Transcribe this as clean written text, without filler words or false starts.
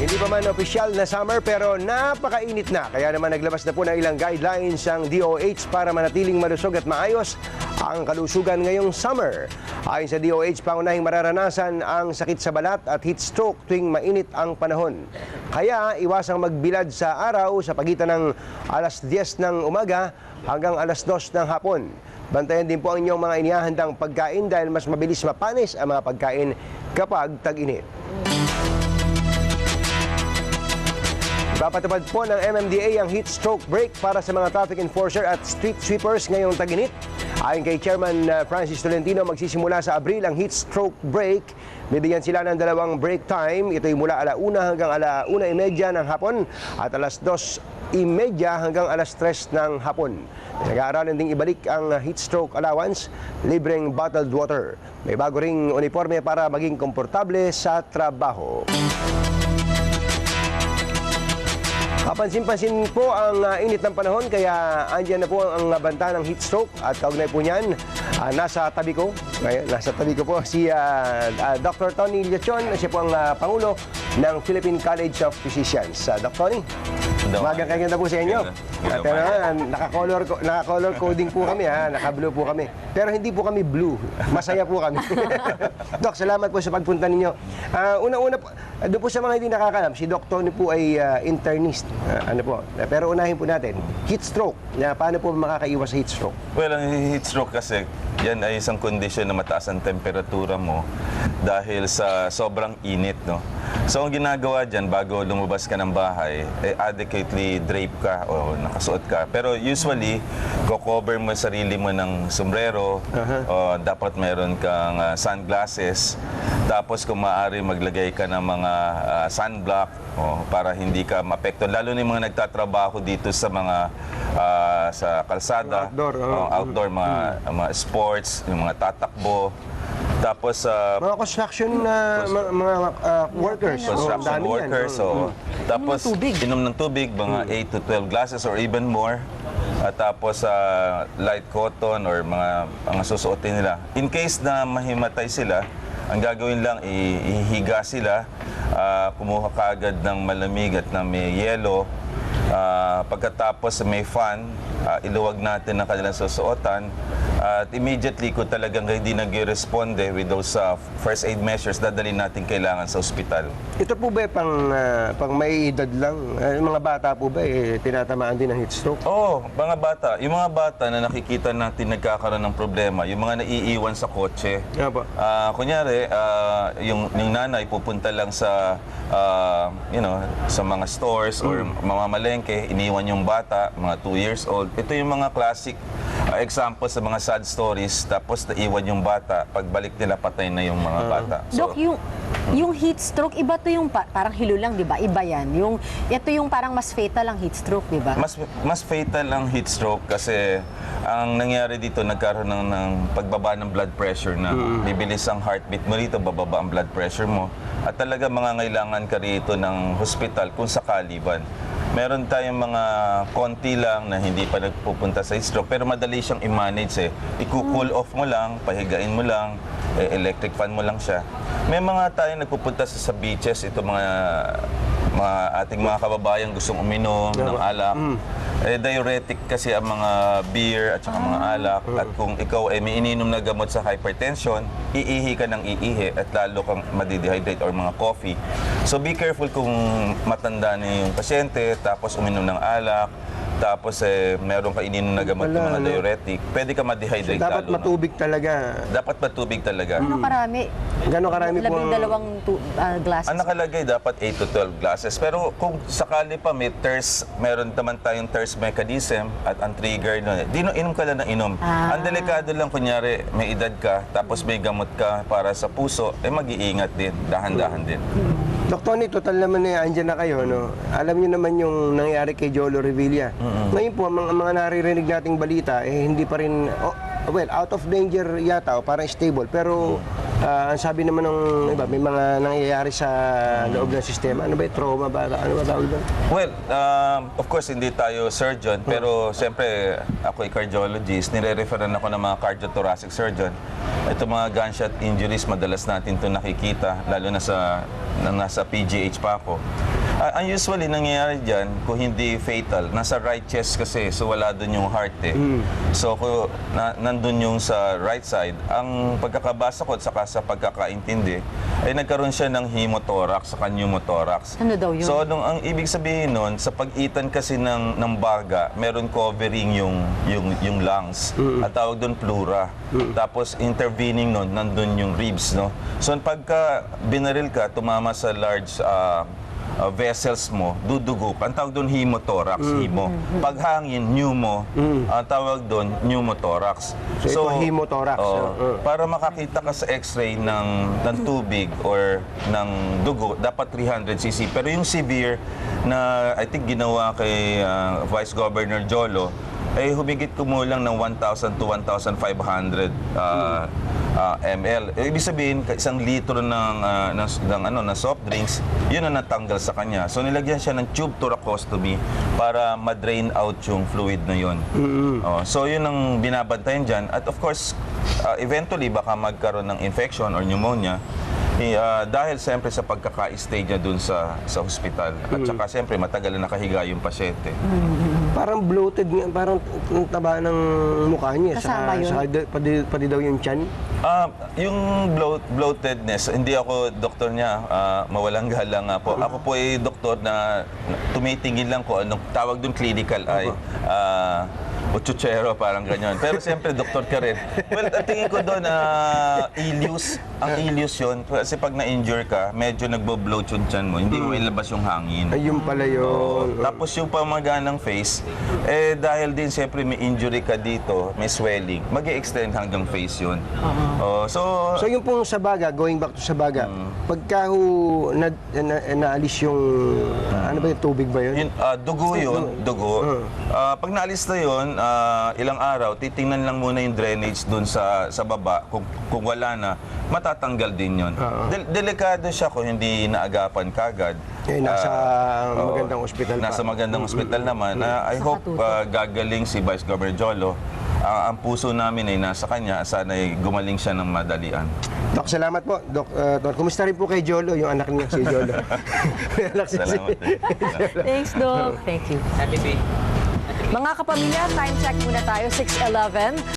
Hindi pa man opisyal na summer pero napakainit na. Kaya naman naglabas na po ng ilang guidelines ang DOH para manatiling malusog at maayos ang kalusugan ngayong summer. Ayon sa DOH, pangunahing mararanasan ang sakit sa balat at heat stroke tuwing mainit ang panahon. Kaya iwasang magbilad sa araw sa pagitan ng alas 10 ng umaga hanggang alas 2 ng hapon. Bantayan din po ang inyong mga inihahandang pagkain dahil mas mabilis mapanis ang mga pagkain kapag tag-init. Ipapatupad po ng MMDA ang heat stroke break para sa mga traffic enforcer at street sweepers ngayong tag-init. Ayon kay Chairman Francis Tolentino, magsisimula sa Abril ang heat stroke break. Bibigyan sila ng dalawang break time. Ito'y mula 1:00 hanggang 1:30 ng hapon at alas 2:30 hanggang alas 3 ng hapon. Nag-aaralan ding ibalik ang heat stroke allowance, libreng bottled water. May bago ring uniforme para maging komportable sa trabaho. Kapansin-pansin po ang init ng panahon kaya andyan na po ang banta ng heat stroke at kaugnay po niyan, nasa tabi ko po si Dr. Tony Lechon, siya po ang Pangulo ng Philippine College of Physicians. Dr. Tony, umagang kaganda po sa inyo. At naka-color coding po kami, naka-blue po kami. Pero hindi po kami blue, masaya po kami. Doc, salamat po sa pagpunta ninyo. Una-una po, doon po sa mga hindi nakakalam, si Dr. Tony po ay internist. Pero unahin po natin, heat stroke. Paano po makakaiwas sa heat stroke? Well, ang heat stroke kasi, yan ay isang kondisyon na mataas ang temperatura mo dahil sa sobrang init, no? So, ang ginagawa dyan, bago lumabas ka ng bahay, adequately drape ka o nakasuot ka. Pero usually, cover mo sarili mo ng sombrero, o dapat meron kang sunglasses. Tapos, kung maaari, maglagay ka ng mga sunblock para hindi ka mapekto. Lalo na yung mga nagtatrabaho dito sa mga sa kalsada, outdoor, mga sports, yung mga tatakbo. Tapos mga construction workers. Tapos inom ng tubig, mga 8 to 12 glasses or even more. At tapos light cotton or mga susuotin nila. In case na mahimatay sila, ang gagawin lang, ihiga sila, kumuha kaagad ng malamig at na may yelo. Pagkatapos may fan, iluwag natin ang kanilang susuotan. At immediately, kung talagang hindi nag-responde with those first aid measures, dadalhin natin kailangan sa ospital. Ito po ba pang may edad lang? Yung mga bata po ba tinatamaan din ng heat stroke? Oo, mga bata. Yung mga bata na nakikita natin nagkakaroon ng problema, yung mga naiiwan sa kotse. Kunyari, yung nanay pupunta lang sa sa mga stores or mamamalengke, iniwan yung bata, mga 2 years old. Ito yung mga classic example sa mga sad stories, tapos naiwan yung bata, pagbalik nila patay na yung mga bata. So, Dok, yung heat stroke, iba to yung parang hilo lang, di ba? Iba yan. Ito yung parang mas fatal ang heat stroke, di ba? Mas fatal ang heat stroke kasi ang nangyari dito, nagkaroon ng pagbaba ng blood pressure na bibilis ang heartbeat mo rito, bababa ang blood pressure mo. At talaga mangangailangan ka rito ng hospital kung sakali ba. Meron tayong mga konti lang na hindi pa nagpupunta sa heat stroke pero madali siyang i-manage I-cool off mo lang, pahigain mo lang, electric fan mo lang siya. May mga tayong nagpupunta sa beaches, ito mga ating mga kababayan gustong uminom ng alak. Diuretic kasi ang mga beer at saka mga alak. At kung ikaw ay may ininom na gamot sa hypertension, iihi ka ng iihi at lalo kang madidehydrate or mga coffee. So be careful kung matanda na yung pasyente, tapos uminom ng alak, tapos meron ka ininom na gamot ng mga diuretic, pwede ka ma-dehydrate so, dapat matubig talaga. Dapat matubig talaga. Gano'ng karami? Gano'ng karami po? 12 glasses. Ang nakalagay dapat 8 to 12 glasses. Pero kung sakali pa may thirst, meron naman tayong thirst mechanism at ang trigger nun. Inom ka lang ng inom. Ang delikado lang, kunyari may edad ka, tapos may gamot ka para sa puso, mag-iingat din, dahan-dahan din. Dr. Tony, total naman andyan na kayo, no? Alam niyo naman yung nangyari kay Jolo Revilla. Ngayon po, mga naririnig nating balita, hindi pa rin, out of danger yata, parang stable. Pero ang sabi naman ng iba, may mga nangyayari sa loob ng sistema. Ano ba yung trauma ba? Ano ba tawag doon? Well, of course, hindi tayo surgeon, pero siyempre, ako ay cardiologist, nire-referan ako ng mga cardiothoracic surgeon. Ito mga gunshot injuries, madalas natin ito nakikita, lalo na nasa PGH pa ako. Ang usually nangyayari dyan, kung hindi fatal, nasa right chest kasi, so wala doon yung heart eh. So kung nandun yung sa right side, ang pagkakabasa ko at saka sa pagkakaintindi, ay nagkaroon siya ng hemothorax sa pneumothorax. Ano daw yun? So ang ibig sabihin nun, sa pag-itan kasi ng baga, meron covering yung lungs. At tawag doon pleura. Tapos intervening nun, nandun yung ribs, no? So pagka binaril ka, tumama sa large vessels mo, dudugo ka. Ang tawag doon hemothorax, hemo. Paghangin, pneumo. Ang tawag doon pneumothorax. So, ito hemothorax. Para makakita ka sa x-ray ng tubig or ng dugo, dapat 300 cc. Pero yung severe na I think ginawa kay Vice Governor Jolo, ay humigit kumulang ng 1,000 to 1,500 ml. Ibig sabihin, isang litro ng soft drinks, yun ang natanggal sa kanya. So nilagyan siya ng tube thoracostomy para ma-drain out yung fluid na yun. So yun ang binabantayan dyan. At of course, eventually baka magkaroon ng infection or pneumonia. Dahil siyempre sa pagkaka-stage niya dun sa hospital. At saka siyempre matagal na nakahiga yung pasyente. Parang bloated, parang ang taba ng mukha niya. Kasama yun? Pati daw yung tiyan. Yung bloatedness, hindi ako doktor niya, mawalang galang nga po. Ako po ay doktor na tumitingin lang ko anong tawag doon clinical eye. Ochuchero, parang ganyan. Pero siyempre, doktor ka rin. Well, ang tingin ko doon, ileus. Ang ileus yun. Kasi pag na-injure ka, medyo nagbo-bloat yung tiyan mo. Hindi mo ilabas yung hangin. Ayun pala yun. Tapos yung pamaganang face, dahil din siyempre may injury ka dito, may swelling, mag-e-extend hanggang face yun. So So yung pong Sabaga, going back to Sabaga, pagka naalis yung, ano ba yung tubig ba yun? dugo yun, dugo. Pag naalis na yun, ilang araw, titingnan lang muna yung drainage dun sa baba. Kung wala na, matatanggal din yun. Delikado siya kung hindi naagapan kagad. Nasa magandang ospital pa. Nasa magandang ospital naman. I hope gagaling si Vice Governor Jolo. Ang puso namin ay nasa kanya. Sana ay gumaling siya ng madalian. Dok, salamat po. Dok, kumusta rin po kay Jolo, yung anak niya si Jolo? Salamat. Thanks, Doc. Thank you. Mga kapamilya, time check muna tayo, 6:11.